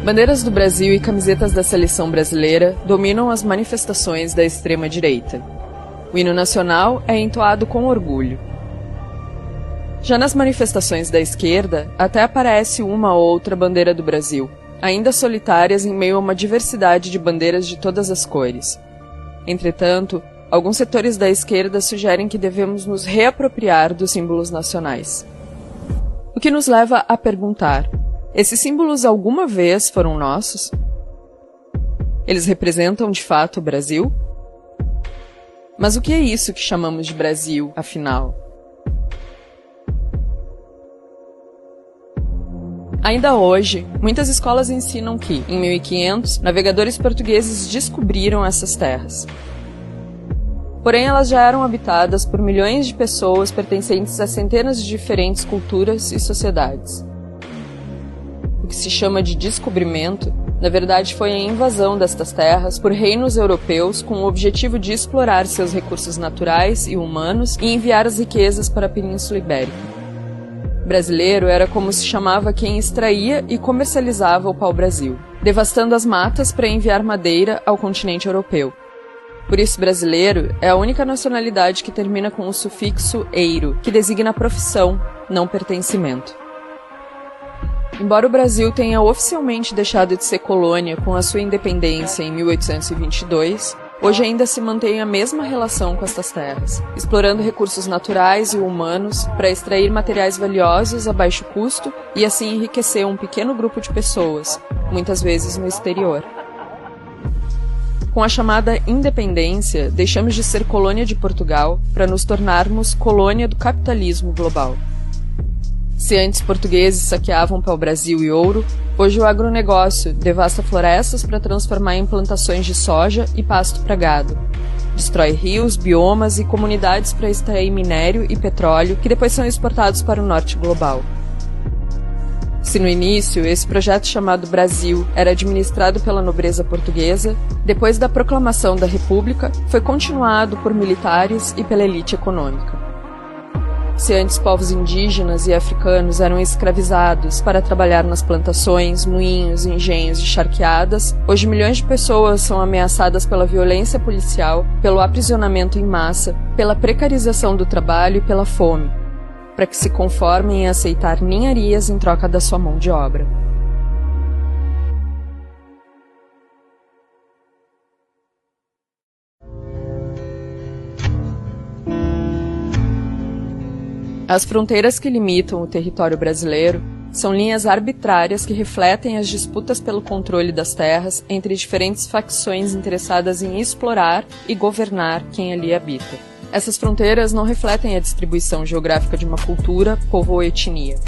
Bandeiras do Brasil e camisetas da seleção brasileira dominam as manifestações da extrema-direita. O hino nacional é entoado com orgulho. Já nas manifestações da esquerda, até aparece uma ou outra bandeira do Brasil, ainda solitárias em meio a uma diversidade de bandeiras de todas as cores. Entretanto, alguns setores da esquerda sugerem que devemos nos reapropriar dos símbolos nacionais. O que nos leva a perguntar: esses símbolos alguma vez foram nossos? Eles representam de fato o Brasil? Mas o que é isso que chamamos de Brasil, afinal? Ainda hoje, muitas escolas ensinam que, em 1500, navegadores portugueses descobriram essas terras. Porém, elas já eram habitadas por milhões de pessoas pertencentes a centenas de diferentes culturas e sociedades. O que se chama de descobrimento, na verdade, foi a invasão destas terras por reinos europeus com o objetivo de explorar seus recursos naturais e humanos e enviar as riquezas para a Península Ibérica. Brasileiro era como se chamava quem extraía e comercializava o pau-brasil, devastando as matas para enviar madeira ao continente europeu. Por isso, brasileiro é a única nacionalidade que termina com o sufixo eiro, que designa profissão, não pertencimento. Embora o Brasil tenha oficialmente deixado de ser colônia com a sua independência em 1822, hoje ainda se mantém a mesma relação com estas terras, explorando recursos naturais e humanos para extrair materiais valiosos a baixo custo e assim enriquecer um pequeno grupo de pessoas, muitas vezes no exterior. Com a chamada independência, deixamos de ser colônia de Portugal para nos tornarmos colônia do capitalismo global. Se antes portugueses saqueavam pau-brasil e ouro, hoje o agronegócio devasta florestas para transformar em plantações de soja e pasto para gado. Destrói rios, biomas e comunidades para extrair minério e petróleo que depois são exportados para o norte global. Se no início esse projeto chamado Brasil era administrado pela nobreza portuguesa, depois da proclamação da República foi continuado por militares e pela elite econômica. Se antes povos indígenas e africanos eram escravizados para trabalhar nas plantações, moinhos, engenhos e charqueadas, hoje milhões de pessoas são ameaçadas pela violência policial, pelo aprisionamento em massa, pela precarização do trabalho e pela fome, para que se conformem em aceitar ninharias em troca da sua mão de obra. As fronteiras que limitam o território brasileiro são linhas arbitrárias que refletem as disputas pelo controle das terras entre diferentes facções interessadas em explorar e governar quem ali habita. Essas fronteiras não refletem a distribuição geográfica de uma cultura, povo ou etnia.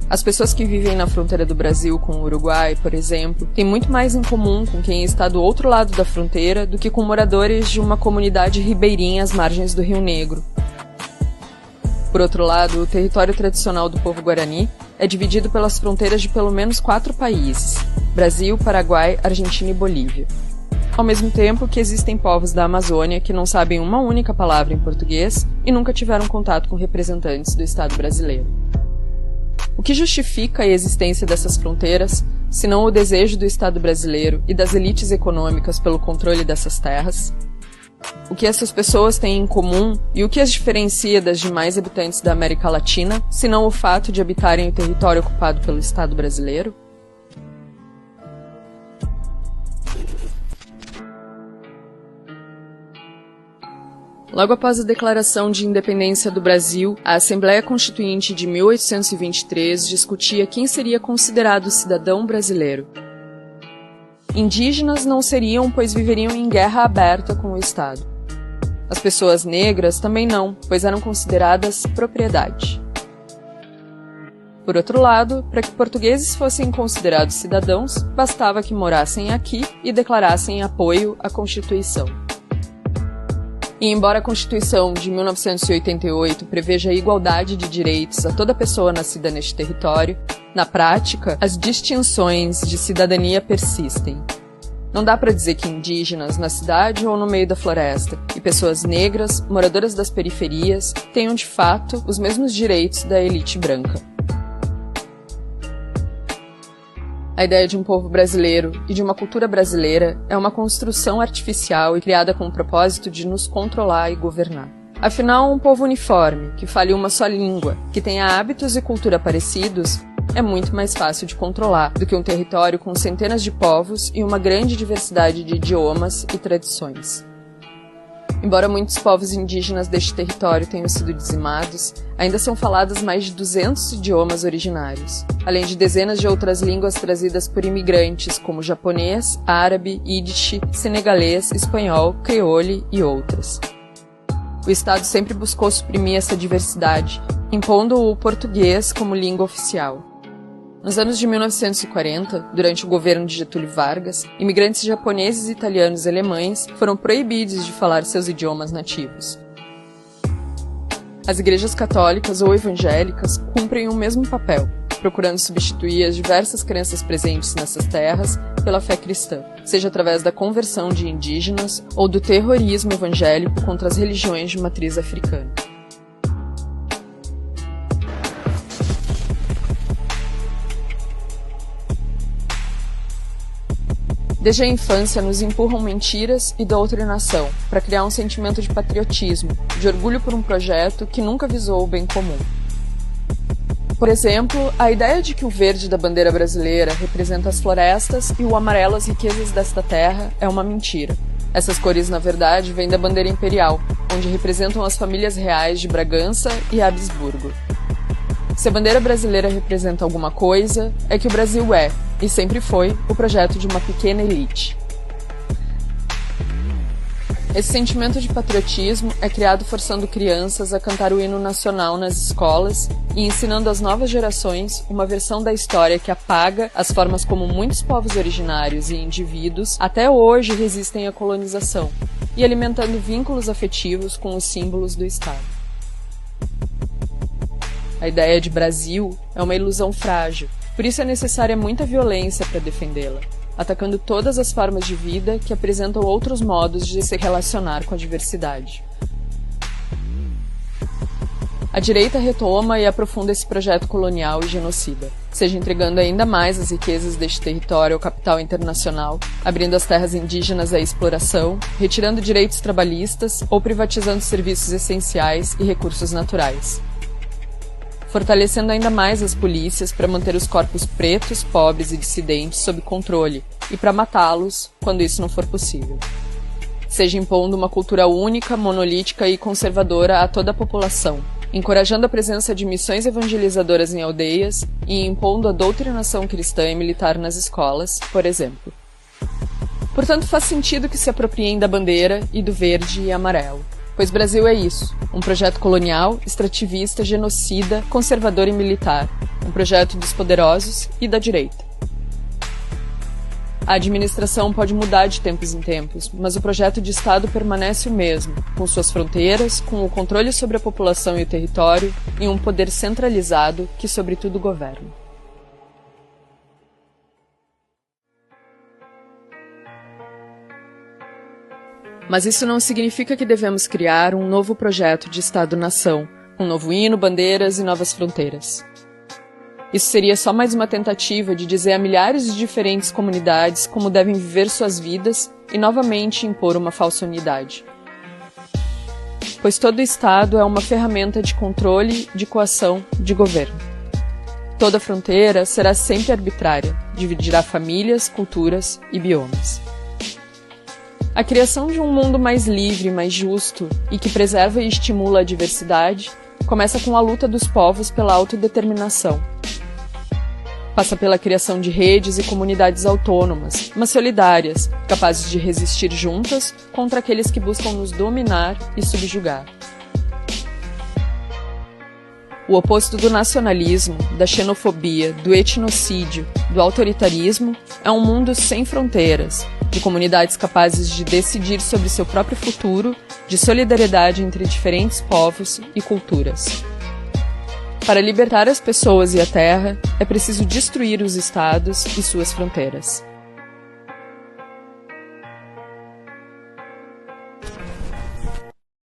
As pessoas que vivem na fronteira do Brasil com o Uruguai, por exemplo, têm muito mais em comum com quem está do outro lado da fronteira do que com moradores de uma comunidade ribeirinha às margens do Rio Negro. Por outro lado, o território tradicional do povo guarani é dividido pelas fronteiras de pelo menos 4 países: Brasil, Paraguai, Argentina e Bolívia. Ao mesmo tempo que existem povos da Amazônia que não sabem uma única palavra em português e nunca tiveram contato com representantes do Estado brasileiro. O que justifica a existência dessas fronteiras, senão o desejo do Estado brasileiro e das elites econômicas pelo controle dessas terras? O que essas pessoas têm em comum e o que as diferencia das demais habitantes da América Latina, senão o fato de habitarem o território ocupado pelo Estado brasileiro? Logo após a declaração de independência do Brasil, a Assembleia Constituinte de 1823 discutia quem seria considerado cidadão brasileiro. Indígenas não seriam, pois viveriam em guerra aberta com o Estado. As pessoas negras também não, pois eram consideradas propriedade. Por outro lado, para que portugueses fossem considerados cidadãos, bastava que morassem aqui e declarassem apoio à Constituição. E embora a Constituição de 1988 preveja a igualdade de direitos a toda pessoa nascida neste território, na prática, as distinções de cidadania persistem. Não dá para dizer que indígenas na cidade ou no meio da floresta e pessoas negras, moradoras das periferias, tenham de fato os mesmos direitos da elite branca. A ideia de um povo brasileiro e de uma cultura brasileira é uma construção artificial e criada com o propósito de nos controlar e governar. Afinal, um povo uniforme, que fale uma só língua, que tenha hábitos e cultura parecidos, é muito mais fácil de controlar do que um território com centenas de povos e uma grande diversidade de idiomas e tradições. Embora muitos povos indígenas deste território tenham sido dizimados, ainda são falados mais de 200 idiomas originários, além de dezenas de outras línguas trazidas por imigrantes como japonês, árabe, ídish, senegalês, espanhol, crioulo e outras. O Estado sempre buscou suprimir essa diversidade, impondo o português como língua oficial. Nos anos de 1940, durante o governo de Getúlio Vargas, imigrantes japoneses, italianos e alemães foram proibidos de falar seus idiomas nativos. As igrejas católicas ou evangélicas cumprem o mesmo papel, procurando substituir as diversas crenças presentes nessas terras pela fé cristã, seja através da conversão de indígenas ou do terrorismo evangélico contra as religiões de matriz africana. Desde a infância nos empurram mentiras e doutrinação para criar um sentimento de patriotismo, de orgulho por um projeto que nunca visou o bem comum. Por exemplo, a ideia de que o verde da bandeira brasileira representa as florestas e o amarelo as riquezas desta terra é uma mentira. Essas cores, na verdade, vêm da bandeira imperial, onde representam as famílias reais de Bragança e Habsburgo. Se a bandeira brasileira representa alguma coisa, é que o Brasil é, e sempre foi, o projeto de uma pequena elite. Esse sentimento de patriotismo é criado forçando crianças a cantar o hino nacional nas escolas e ensinando às novas gerações uma versão da história que apaga as formas como muitos povos originários e indivíduos até hoje resistem à colonização, e alimentando vínculos afetivos com os símbolos do Estado. A ideia de Brasil é uma ilusão frágil, por isso é necessária muita violência para defendê-la, atacando todas as formas de vida que apresentam outros modos de se relacionar com a diversidade. A direita retoma e aprofunda esse projeto colonial e genocida, seja entregando ainda mais as riquezas deste território ao capital internacional, abrindo as terras indígenas à exploração, retirando direitos trabalhistas ou privatizando serviços essenciais e recursos naturais. Fortalecendo ainda mais as polícias para manter os corpos pretos, pobres e dissidentes sob controle e para matá-los quando isso não for possível. Seja impondo uma cultura única, monolítica e conservadora a toda a população, encorajando a presença de missões evangelizadoras em aldeias e impondo a doutrinação cristã e militar nas escolas, por exemplo. Portanto, faz sentido que se apropriem da bandeira e do verde e amarelo. Pois Brasil é isso, um projeto colonial, extrativista, genocida, conservador e militar, um projeto dos poderosos e da direita. A administração pode mudar de tempos em tempos, mas o projeto de Estado permanece o mesmo, com suas fronteiras, com o controle sobre a população e o território, e um poder centralizado que sobretudo governa. Mas isso não significa que devemos criar um novo projeto de Estado-nação, um novo hino, bandeiras e novas fronteiras. Isso seria só mais uma tentativa de dizer a milhares de diferentes comunidades como devem viver suas vidas e novamente impor uma falsa unidade. Pois todo Estado é uma ferramenta de controle, de coação, de governo. Toda fronteira será sempre arbitrária, dividirá famílias, culturas e biomas. A criação de um mundo mais livre, mais justo e que preserva e estimula a diversidade começa com a luta dos povos pela autodeterminação. Passa pela criação de redes e comunidades autônomas, mas solidárias, capazes de resistir juntas contra aqueles que buscam nos dominar e subjugar. O oposto do nacionalismo, da xenofobia, do etnocídio, do autoritarismo é um mundo sem fronteiras, de comunidades capazes de decidir sobre seu próprio futuro, de solidariedade entre diferentes povos e culturas. Para libertar as pessoas e a terra, é preciso destruir os estados e suas fronteiras.